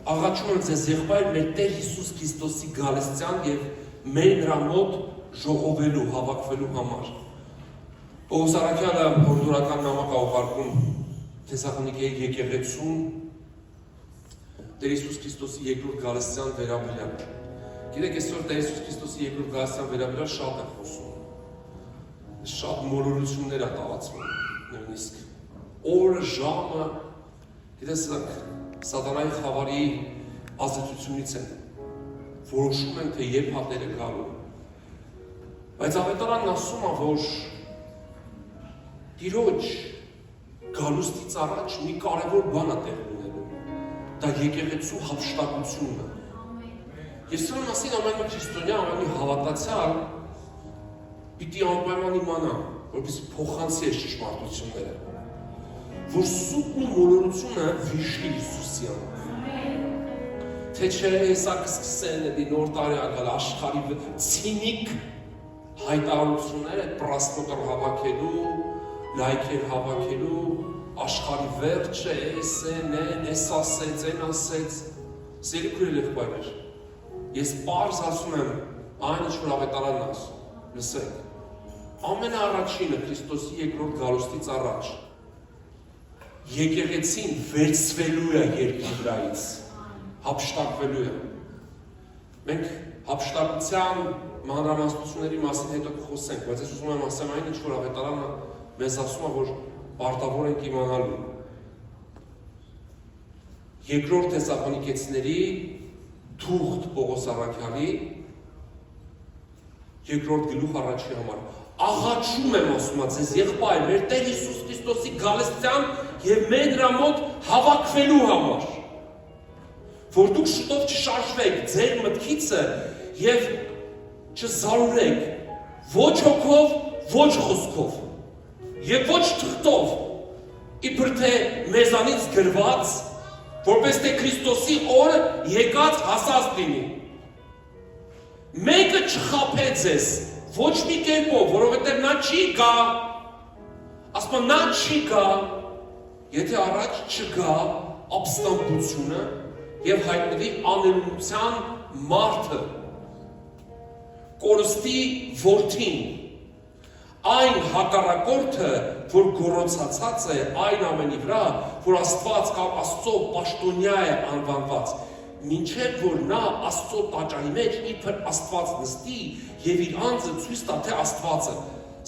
աղաչում եմ ձեզ եղբայր մեր Տեր Հիսուս Քրիստոսի գալստյան եւ մեր նրա մոտ ժողովելու, հավաքվելու համար։ Պողոս Արաքյալը օրդորական նամակ է ուղարկում Թեսաղոնիկեի եկեղեցուն Տեր Հիսուս Քրիստոսի երկրորդ գալստյան վերաբերյալ։ Գիտեք, այսօր Տեր Հիսուս Քրիստոսի երկրորդ գալստյան վերաբերյալ շատ է խոսում։ Շատ մոլորություններ է տարածվում, նույնիսկ օրը, ժամը, գիտես, սատանայի խավարի ազդեցությունից են, որոշում են, թե երբ հատերը գալու։ Բայց ավետարանն ասում է, որ Տիրոջ գալուստից առաջ մի կարևոր բան է տեղ ունենում, դա եկեղեցու հափշտակությունն է։ Ես սրան մասին ամեն մի քրիստոնյա, ամեն մի հավատացյալ պիտի անպայման իմանա, որպես փոխանցի է ճշմարտությունները, որ սուտն ու մոլորությունը վիշտի Հիսուսյան։ Թե չէ հեսա կսկսեն էդի նոր տարի ակալ աշխարի ցինիկ հայտարարություններ այդ պրասնոտր հավաքելու, լայքեր հավաքելու, աշխարի վերջը, էս ասեց, են ասեց, սերի քուրել եղբայրեր։ Ես պարզ ասում եմ, այն ինչ որ ավետարանն ասում, լսեք, ամենաառաջինը Քրիստոսի երկրորդ գալուստից առաջ եկեղեցին վերցվելու է երկրի վրայից, հափշտակվելու է։ Մենք հափշտակության մանրամասնությունների մասին հետո կխոսենք, բայց ես ուզում եմ ասեմ այն ինչ որ ավետարանը մեզ ասում է, որ պարտավոր ենք իմանալու։ Երկրորդ Թեսաղոնիկեցիների թուղթ Պողոս Արաքյալի երկրորդ գլուխ առաջի համար աղաչում եմ ասում ձեզ եղբայր մեր Տեր Հիսուս Քրիստոսի գալստյան եւ մեր նրա մոտ հավաքվելու համար, որ դուք շուտով չշարժվեք ձեր մտքիցը եւ չզարուրեք ոչ հոգով, ոչ խոսքով եւ ոչ թղթով, իբր թե մեզանից գրված, որպես թե Քրիստոսի օրը եկած հասած լինի։ Մեկը չխաբե ձեզ ոչ մի կերպով, որովհետև նա չի գա, ասում նա չի գա, եթե առաջ չգա ապստամբությունը եւ հայտնվի անելության մարդը, կորստի որդին, այն հակառակորդը, որ գոռոցացած է այն ամենի վրա, որ Աստված կամ Աստծո պաշտոնյա է անվանված, մինչև որ նա Աստծո տաճարի մեջ իբր Աստված նստի եւ իր անձը ցույց տա, թե Աստված է։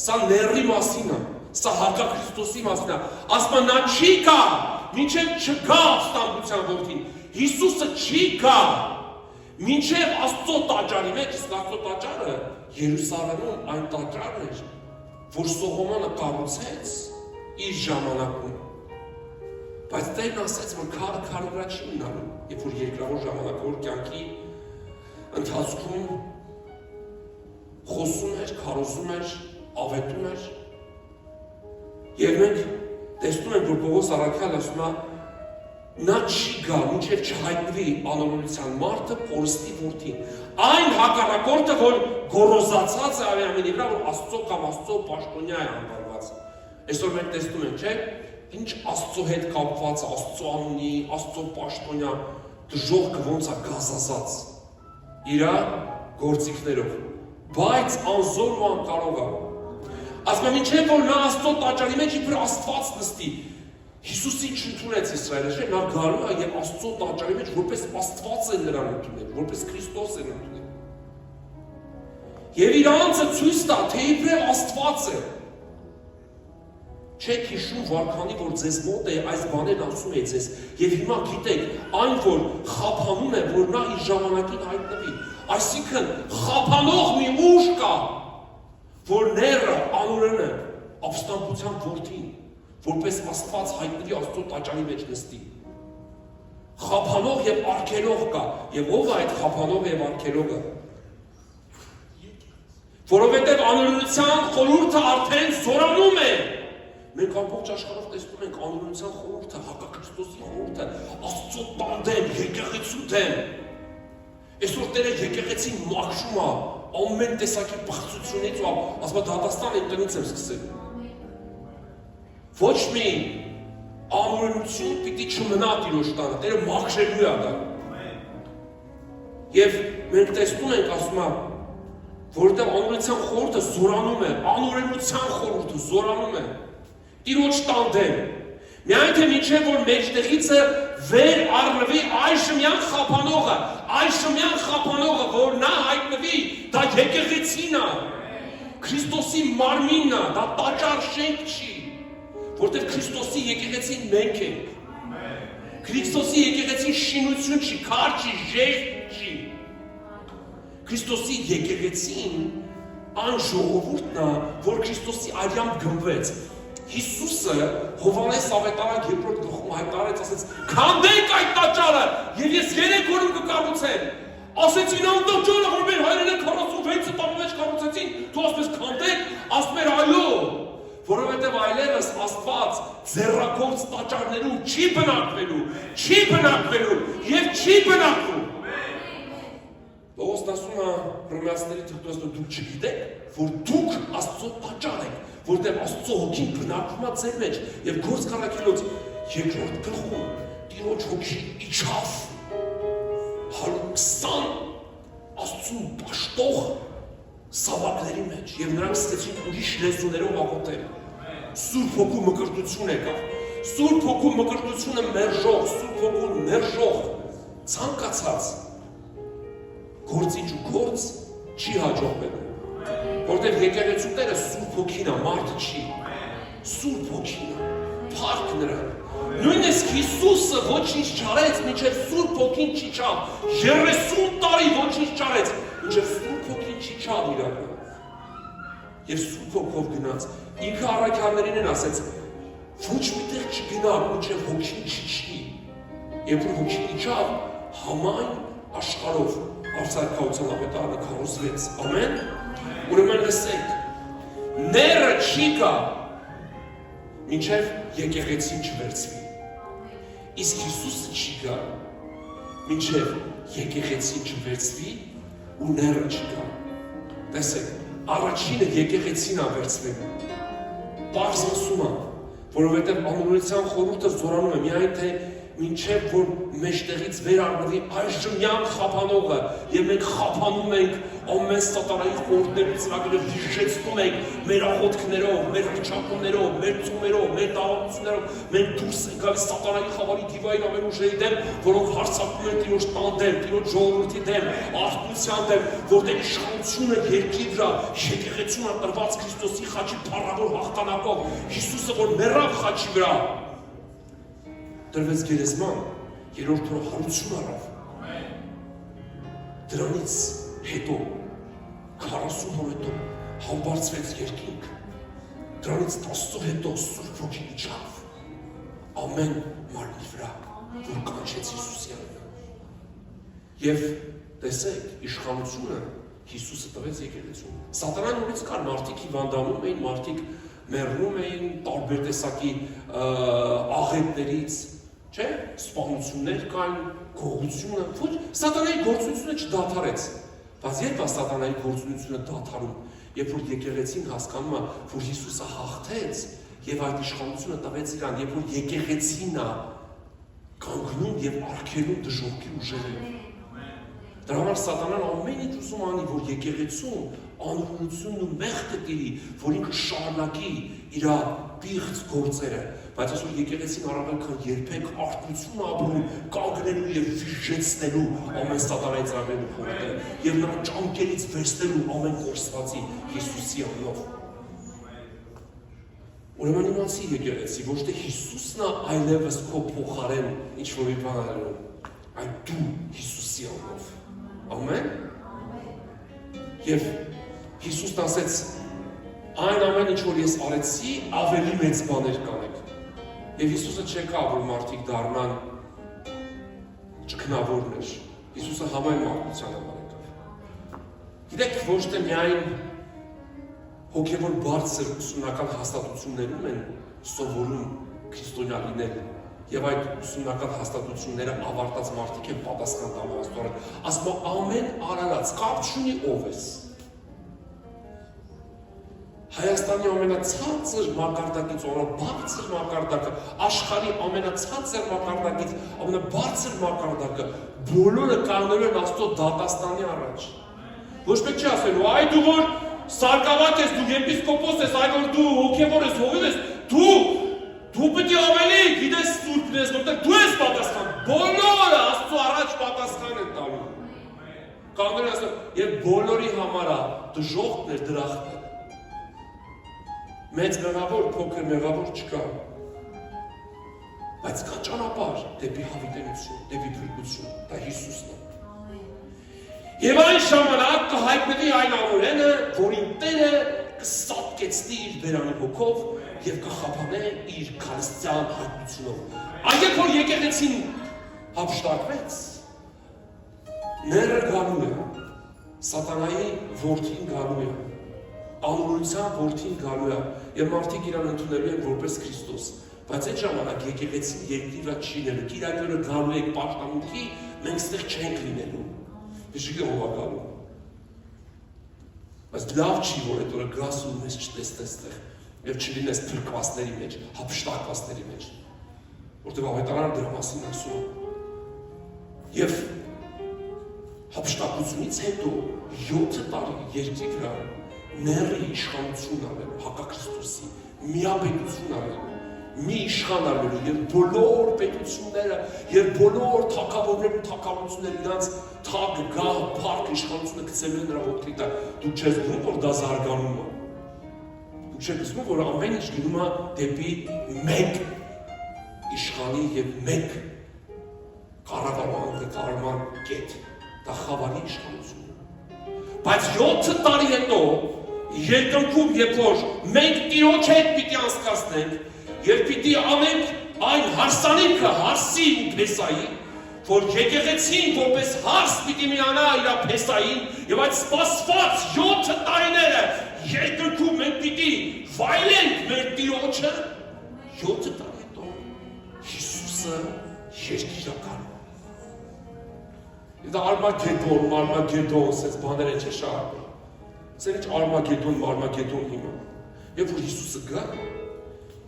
Սա ների մասին է, սա հակաքրիստոսի մասին է։ Ասում նա չի գա, մինչև չգա ապստամբության որդին։ Հիսուսը չի գա, մինչև Աստծո տաճարի մեջ, իսկ Աստծո տաճարը Երուսաղեմում այն տաճարն էր, որ Սողոմոնը կառուցեց իր ժամանակում։ Բայց Տերն ասեց, որ քարը քարի վրա չի մնալու, երբ որ երկրավոր ժամանակավոր կյանքի ընթացքում խոսում էր, քարոզում էր, ավետում էր։ Եվ մենք տեսնում ենք, որ Պողոս Արաքյալը ասում է, նա չի գա, մինչև չհայտնվի անօրինության մարդը կորստի որդին։ Այն հակառակորդը, որ գոռոզացած է ամենի վրա, որ Աստծո կամ Աստծո պաշտոնյա է անվանված։ Այսօր մենք տեսնում ենք, չէ՞, ինչ Աստծո հետ կապված, Աստծո անունի, Աստծո պաշտոնյա, դժողքը ոնց է գազազած իր գործիքներով, բայց անզոր ու անկարող է։ Ասում եմ, մինչև որ նա Աստծո տաճարի մեջ իբր Աստված նստի, Հիսուսի չընդունեց Իսրայելը, չէ՞, նա գալու է եւ Աստծո տաճարի մեջ որպես Աստված է նրան ընդունել, որպես Քրիստոս է ընդունել։ Եվ իր անձը ցույց տա, թե իբրև Աստված է։ Չեք հիշում վարքանի, որ ձեզ մոտ է այս բաներն ասում է ձեզ, եւ հիմա գիտեք, այն որ խափանում է, որ նա իր ժամանակին հայտնվի, այսինքն խափանող մի ուժ կա, որ ները անօրենը ապստամբության որդին, որպես Աստված հայտնվի Աստծո տաճարի մեջ նստի։ Խափանող եւ արգելող կա, եւ ով է այդ խափանող եւ արգելողը։ Որովհետեւ անօրենության խորհուրդը արդեն զորանում է։ Մենք ամբողջ աշխարհով տեսնում ենք անօրենության խորհուրդը, հակաքրիստոսի խորհուրդը, Աստծո տան դեմ, եկեղեցու դեմ։ Այսօր Տերը եկեղեցին մաքրում է ամեն տեսակի բացությունից ու ասում է դատաստան իմ տնից եմ սկսել։ Ոչ մի անօրենություն պիտի չմնա Տիրոջ տանը, Տերը մաքրելու է դա։ Եվ մենք տեսնում ենք, ասում է, որովհետև անօրենության խորհուրդը զորանում է, անօրենության խորհուրդը զորանում է։ Տիրոջ տանդեմ։ Միայն թե մինչև որ մեջտեղիցը վեր առնվի այժմյան խափանողը, որ նա հայտնվի, դա եկեղեցին է, Քրիստոսի մարմինն է, դա տաճար շենք չի, որտեղ Քրիստոսի եկեղեցին մենք ենք։ Քրիստոսի եկեղեցին շինություն չի, քար չի, ժեշտ չի։ Քրիստոսի եկեղեցին այն ժողովուրդն է, որ Քրիստոսի արյամբ գնվեց։ Հիսուսը Հովհաննես ավետարան 2-րդ գլխում հայտարարեց, ասեց. «Քանդեք այդ տաճարը, եւ ես 3 օրում կկառուցեմ»։ Ասեցին անտաճարը, որ մեր հայրերը 46 տարի մեջ կառուցեցին, դու ասես քանդեք, ասում էր այո, որովհետեւ այլևս Աստված ձեռագործ տաճարներում չի բնակվելու եւ չի բնակվում։ Պողոսն ասում է Հռոմեացիների թղթում, դուք չգիտեք, որ դուք Աստծո տաճար եք, որտեղ Աստծո հոգին բնակվում է ձեր մեջ, եւ Գործք առաքելոց 2-րդ գլխում Տիրոջ հոգին իջավ 120 Աստծո պաշտող սավակների մեջ, եւ նրանք սկսեցին ուրիշ լեզուներով աղոթել։ Սուրբ Հոգու մկրտություն եկավ։ Սուրբ Հոգու մկրտությունը մերժող, Սուրբ Հոգու մերժող ցանկացած գործիչ ու գործ չի հաջողվելու, որտեղ եկեղեցուները Սուրբ Հոգին է, մարդը չի, Սուրբ Հոգին է, փառք նրան։ Նույնիսկ Հիսուսը ոչինչ չարեց, մինչև Սուրբ Հոգին չիջավ, 30 տարի ոչինչ չարեց, մինչև Սուրբ Հոգին չիջավ իրական։ Եվ Սուրբ Հոգով գնաց, ինքը առաքյալներին են ասեց, ոչ միտեղ չգնա, մինչև Հոգին չիջնի։ Երբ որ Հոգին իջավ, համայն աշխարհով Արցախայության ավետարանը քարոզվեց։ Ամեն։ Ուրեմն լսեք, ները չի գա, մինչև եկեղեցին չվերցվի։ Իսկ Հիսուսը չի գա, մինչև եկեղեցին չվերցվի ու ները չի գա։ Տեսեք, առաջինը եկեղեցին է վերցվելու։ Պարզ ասում է, որովհետև անօրենության խորհուրդը զորանում է, միայն թե մինչև որ մեջտեղից վեր առնվի այժմյան խափանողը, եւ մենք խափանում ենք ամեն սատանայի խորհուրդների ծրագրերը վիժեցնում ենք մեր աղոթքներով, մեր հռչակումներով, մեր ծումերով, մեր դավանություններով, մենք դուրս ենք գալիս սատանայի խավարի դիվային ամեն ուժերի դեմ, որոնք հարձակվում են Տիրոջ տան դեմ, Տիրոջ ժողովրդի դեմ, արտության դեմ, որտեղ իշխանությունը երկրի վրա եկեղեցուն է տրված Քրիստոսի խաչի փառավոր հաղթանակով, Հիսուսը որ մեռավ խաչի վրա դրվեց գերեզման, 3-րդ օրը հարություն առավ։ Դրանից հետո 40 օր հետո համբարձվեց երկինք։ Դրանից 10 օր հետո Սուրբ Հոգին իջավ ամեն մարդի վրա, որ կանչեց Հիսուսի անունը։ Եվ տեսեք, իշխանությունը Հիսուսը տվեց եկեղեցուն։ Սատանան նորից կար, մարդիկ հիվանդանում էին, մարդիկ մեռնում էին տարբեր տեսակի աղետներից, չէ՞, սպանություններ կային, գողությունը, ոչ, սատանայի գործունեությունը չդադարեց։ Բայց երբ է սատանայի գործունեությունը դադարում, երբ որ եկեղեցին հասկանում է, որ Հիսուսը հաղթեց եւ այդ իշխանությունը տվեց իրան, երբ որ եկեղեցին է կանգնում եւ արգելում դժոխքի ուժերը։ Դրա համար սատանան ամեն ինչ ուզում անի, որ եկեղեցում անօրենությունն ու մեղքը տիրի, որ ինքը շարունակի իր պիղծ գործերը, բայց այսօր եկեղեցին առավել քան երբեք արթնություն ապրում, կանգնելու եւ վիժեցնելու ամեն սատանայի ծրագրերն ու խորհուրդները եւ նրա ճանկերից վերցնելու ամեն կորսվածի Հիսուսի անունով։ Ուրեմն իմացի եկեղեցի, ոչ թե Հիսուսն է այլևս քո փոխարեն ինչ որ մի բան արելու, այլ դու Հիսուսի անունով։ Ամեն։ Եվ Հիսուսն ասեց, այն ամեն ինչ որ ես արեցի, ավելի մեծ բաներ կանեք։ Եվ Հիսուսը չեկավ, որ մարդիկ դառնան ճգնավորներ։ Հիսուսը համայն մարդկության համար եկավ։ Գիտեք, ոչ թե միայն հոգևոր բարձր ուսումնական հաստատություններում են սովորում քրիստոնյա լինել, եւ այդ ուսումնական հաստատությունները ավարտած մարդիկ են պատասխան տալու Աստծուն։ Ասում ամեն արարած կապ չունի ով ես։ Հայաստանի ամենացածր մակարդակից ամենաբարձր մակարդակը, աշխարհի ամենացածր մակարդակից ամենաբարձր մակարդակը, բոլորը կանգնելու են Աստծո դատաստանի առաջ։ Ոչ մեկ չի ասելու, այ դու որ սարկավատ ես, դու եպիսկոպոս ես, այ որ դու հոգևոր ես, հովիվ ես, դու պետք է ավելի գիտես սուրբն ես, որտեղ դու ես պատասխան, բոլորը Աստծո առաջ պատասխան են տալու։ Կանգնել ասում, եւ բոլորի համար է դժոխքն է, դրախտն է։ Մեծ մեղավոր, փոքր մեղավոր չկա։ Բայց կա ճանապարհ դեպի հավիտենություն, դեպի փրկություն, դա Հիսուսն է։ Եվ այն ժամանակ կհայտնվի այն ամենը, որին Տերը կսատկեցնի իր բերանի հոգով եւ կխափանե իր քրիստիան հայտնությունով։ Այդ երբ որ եկեղեցին հափշտակվեց, ները գալու է, սատանայի որդին գալու է, անօրության որդին գալու է, եւ մարդիկ իրան ընդունելու են որպես Քրիստոս։ Բայց այդ ժամանակ եկեղեցին երկրի վրա չի լինելու, Կիրակորը գալու եք պաշտամունքի, մենք ստեղ չենք լինելու։ Իշիկը ով է գալու։ Բայց լավ չի, որ այդ օրը գաս ու մեզ չտեսնես ստեղ եւ չլինես փրկվածների մեջ, հափշտակվածների մեջ։ Որտեղ ավետարանը դրա մասին ասում է։ Եվ հափշտակությունից հետո 7 տարի երկրի վրա ների իշխանություն արել, հակաքրիստոսի, միապետություն արել, մի իշխան արելու եւ բոլոր պետությունները եւ բոլոր թագավորներն ու թագավորությունները իրանց թագ գահ փառք իշխանությունը գցելու են նրա ոտքի տակ։ Դուք չես զգում, որ դա զարգանում է։ Դուք չեք զգում, որ ամեն ինչ գնում է դեպի մեկ իշխանի եւ մեկ կառավարման կետ։ Դա խավարի իշխանությունն է։ Բայց 7 տարի հետո երկնքում երբ որ մենք Տիրոջ հետ պիտի անցկացնենք, երբ պիտի անենք այն հարսանիքը հարսի ու փեսայի, որ եկեղեցին որպես հարս պիտի միանա իր փեսային, եւ այդ սպասված 7 տարիները երկնքում մենք պիտի վայելենք մեր Տիրոջը, 7 տարի հետո Հիսուսը երկիր գալու։ Դա Արմագեդոն, ասես բաներ են չէ շարժ։ Սեր ինչ Արմագեդոն հիմա։ Երբ որ Հիսուսը գա,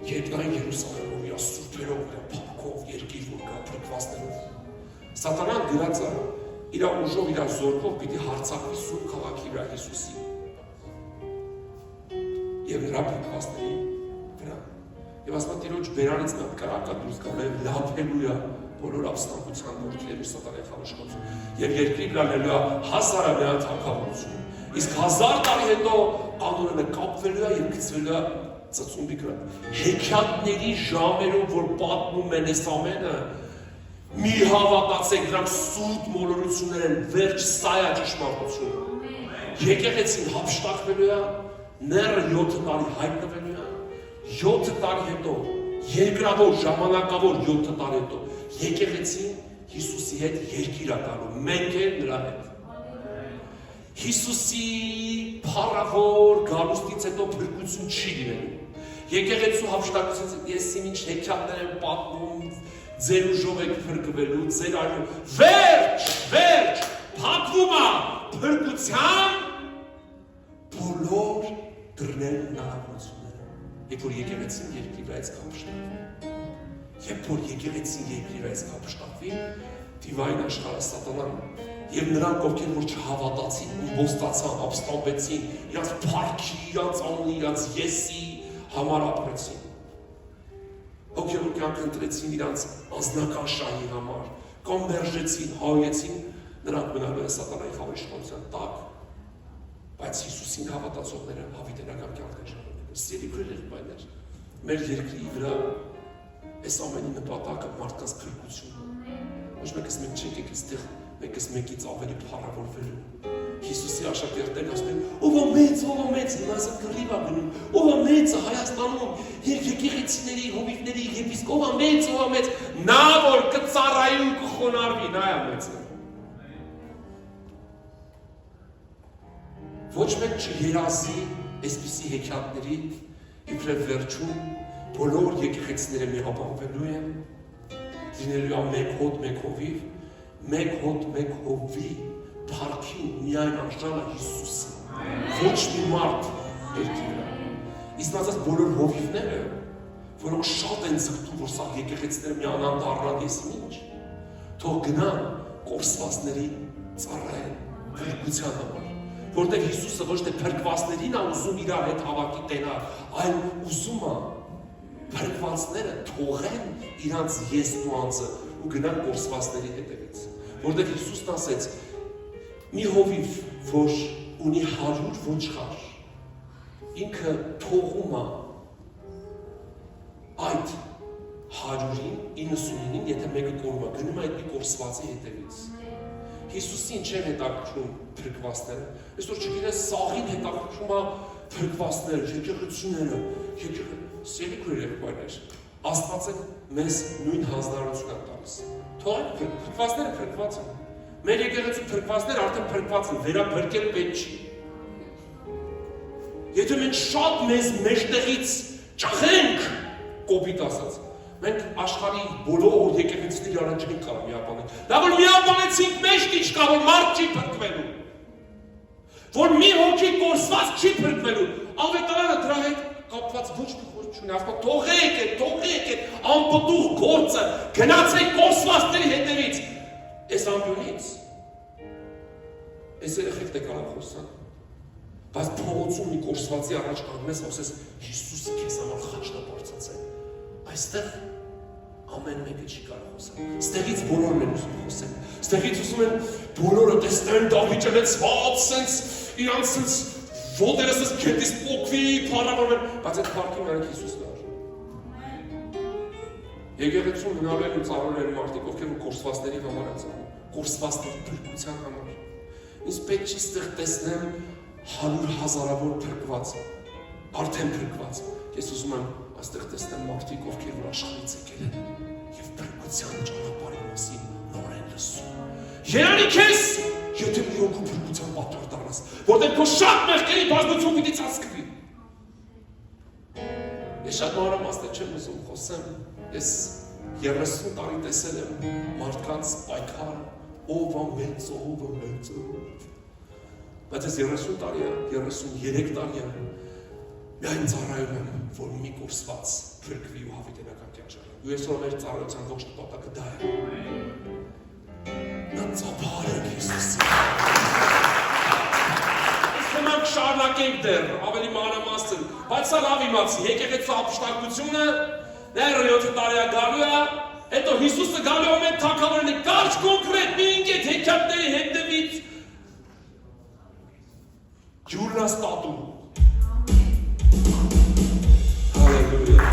երկնային Երուսաղեմով, իր սուրբերով, իր փառքով, երկիրն ու փրկվածներով։ Սատանան գրած է, իր ուժով, իր զորքով պիտի հարձակվի սուրբ քաղաքի վրա Հիսուսի։ Եվ նրա փրկվածների վրա։ Եվ ասում Տիրոջ բերանից նա կրակա դուրս գալ եւ լափելու է բոլոր ապստամբության որդիների սատանայի խավարժություն։ Եվ երկրի վրա լելու է հազարամյա թագավորություն։ Իսկ 1000 տարի հետո անորը կապվելու է եւ գցվելու է ծծումբի վրա։ Հեքիաթների ժամերով որ պատմում են այս ամենը, մի հավատացեք, դրանք սուրբ մոլորություններ են, վերջ սա է ճշմարտությունը։ Եկեղեցին հափշտակվելու է, ները 7 տարի հայտնվելու է, 7 տարի հետո, երկրավոր, ժամանակավոր 7 տարի հետո, եկեղեցին Հիսուսի հետ երկիր է գալու, մենք էլ նրա հետ։ Հիսուսի փառավոր գալուստից հետո փրկություն չի լինելու։ Եկեղեցու հափշտակությունից ես ինչ հեքիաթներ եմ պատմում, ձեր ուժով եք փրկվելու, ձեր այլու։ Վերջ, փակվում է փրկության բոլոր դռներն ու հնարավորությունները։ Երբ որ եկեղեցին երկրի վրայից կհափշտակվի, երբ որ եկեղեցին երկրի վրայից կհափշտակվի, դիվային աշխարհը սատանան եւ նրանք ովքեր որ չհավատացին, իմբոստացան, ապստամբեցին, իրանց փառքի, իրանց անունի, իրանց եսի համար ապրեցին։ Ովքեր որ կյանք ընտրեցին իրանց անձնական շահի համար, կամ մերժեցին, հայեցին, նրանք մնալու են սատանայի խավարժության տակ, բայց Հիսուսին հավատացողները հավիտենական կյանք են շարունակելու։ Սիրելի եղբայրներ, մեր երկրի վրա այս ամենի նպատակը մարդկանց փրկությունն է։ Ոչ մեկս մենք չենք եկել այստեղ մեկս մեկից ավելի փառավորվելու։ Հիսուսի աշակերտներն ասում են, ով է մեծ, մասը կռիվ է գնում, ով է մեծը Հայաստանում, եկեղեցիների, հովիվների, եպիսկոպ, ով է մեծ, նա որ կծառայի ու կխոնարհվի, նա է մեծը։ Ոչ մեկ չերազի այսպիսի հեքիաթների, իբրև վերջում բոլոր եկեղեցիները միաբանվելու են, լինելու է մեկ հոտ, մեկ հովիվ, մեկ հոտ, մեկ հովի, փառքին միայն արժանը Հիսուսը, ոչ մի մարդ երկիրը։ Իսկ նացած բոլոր հովիվները, որոնք շատ են ձգտում, որ սա եկեղեցիները միանան դառնան եսիմինչ, թող գնան կորսվածների ծառայեն փրկության համար, որտեղ Հիսուսը ոչ թե փրկվածներին է ուզում իր հետ հավաքի տենալ, այլ ուզում է փրկվածները թողեն իրանց եսն ու անձը ու գնան կորսվածների հետևից, որտեղ Հիսուսն ասեց. մի հովիվ, որ ունի 100 ոչխար, ինքը թողում է այդ 100-ին, 99-ին, եթե մեկը կորում է, գնում է այդ մի կորսվածի հետևից։ Հիսուսին չեն հետաքրքրում փրկվածները, այսօր չգիտես սաղին հետաքրքրում է փրկվածները, եկեղեցիները, սիրելի երեխաներ, Աստվածը մեզ նույն հանձնարարություն է տալիս։ Թող փրկվածները փրկված են։ Մեր եկեղեցու փրկվածները արդեն փրկված են, վերափրկել պետք չի։ Եթե մենք շատ մեզ մեջտեղից ճախենք, կոպիտ ասած, մենք աշխարհի բոլոր եկեղեցիների առաջ չենք կարող միաբանել։ Դա որ միաբանեցինք մեջտի չկա, որ մարդ չի փրկվելու։ Որ մի հոգի կորսված չի փրկվելու, ավետարանը դրա հետ կապված ոչ մի խոսք չունի, ասում թողեք այդ անպտուղ գործը, գնացեք կորսվածների հետևից։ Այս ամբյոնից, այս երեխեք դե կարող խոսան, բայց փողոցում մի կորսվածի առաջ կանգնես, ասես Հիսուսը քեզ համար խաչն է բարձրացել։ Այստեղ ամեն մեկը չի կարող խոսալ։ Ստեղից բոլորն են ուզում խոսել։ Ստեղից ուզում են բոլորը տեսնեն Դավիթը լեցված, սենց իրանց սենց ոտերը սենց քետից պոկվի, փառավորեն, բայց այդ փառքի նրանք Հիսուսն է արժան։ Եկեղեցում հնարել ու ծառայել մարդիկ, ովքեր ու կորսվածների համար են ծառայում, կորսվածների փրկության համար։ Ինձ պետք չի ստեղ տեսնեմ 100,000-ավոր փրկված, արդեն փրկված։ Ես ուզում եմ այստեղ տեսնեմ մարդիկ, ովքեր որ աշխարհից եկել են եւ փրկության ճանապարհի մասին նոր են լսում։ Երանի քեզ, եթե մի հոգու փրկության պատրաստ դառնաս, որտեղ քո շատ մեղքերի բազմություն պիտի ծածկվի։ Ես շատ մանրամասն չեմ ուզում խոսեմ, ես 30 տարի տեսել եմ մարդկանց պայքար, ով է մեծ, բայց ես 30 տարի է, 33 տարի է, միայն ծառայում եմ, որ մի կորսված փրկվի ու հավիտենական կյանք ժառանգի։ Ու այսօր մեր ծառայության ողջ նպատակը դա է։ Նա ծափարեք Հիսուսին։ Մենք շարունակենք դեռ, ավելի մանրամասն, բայց սա լավ իմացի, եկեղեցու ապշտակությունը դեռ 7 տարի է գալու է, հետո Հիսուսը գալու է մեր թագավորին կարճ կոնկրետ մի ինքետ հեքիաթների հետևից ջուրն է ստատում։ Հալելույա։